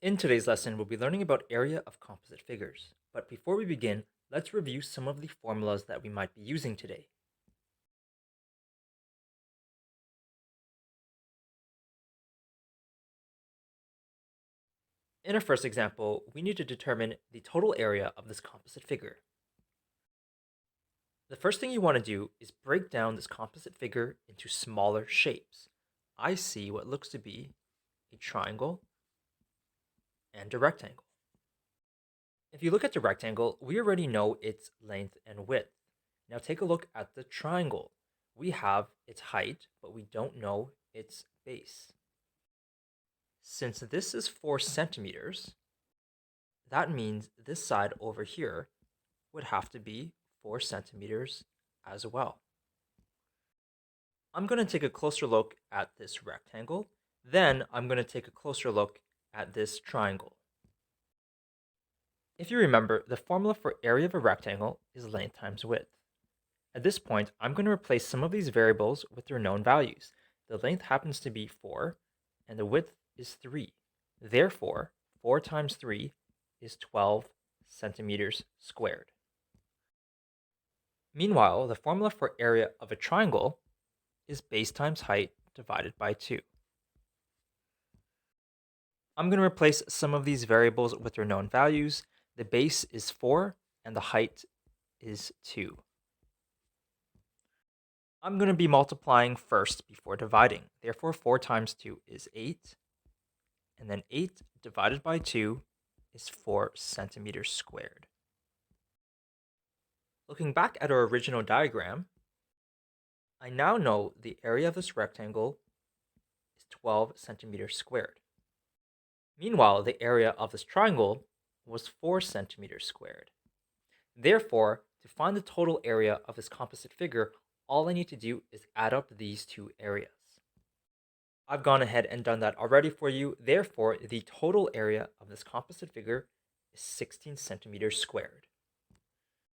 In today's lesson, we'll be learning about area of composite figures. But before we begin, let's review some of the formulas that we might be using today. In our first example, we need to determine the total area of this composite figure. The first thing you want to do is break down this composite figure into smaller shapes. I see what looks to be a triangle and a rectangle. If you look at the rectangle, we already know its length and width. Now take a look at the triangle. We have its height, but we don't know its base. Since this is 4 centimeters, that means this side over here would have to be 4 centimeters as well. I'm going to take a closer look at this rectangle. Then I'm going to take a closer look at this triangle. If you remember, the formula for area of a rectangle is length times width. At this point, I'm going to replace some of these variables with their known values. The length happens to be 4, and the width is 3. Therefore, 4 times 3 is 12 centimeters squared. Meanwhile, the formula for area of a triangle is base times height divided by 2. I'm going to replace some of these variables with their known values. The base is 4 and the height is 2. I'm going to be multiplying first before dividing. Therefore, 4 times 2 is 8. And then 8 divided by 2 is 4 centimeters squared. Looking back at our original diagram, I now know the area of this rectangle is 12 centimeters squared. Meanwhile, the area of this triangle was 4 centimeters squared. Therefore, to find the total area of this composite figure, all I need to do is add up these two areas. I've gone ahead and done that already for you. Therefore, the total area of this composite figure is 16 centimeters squared.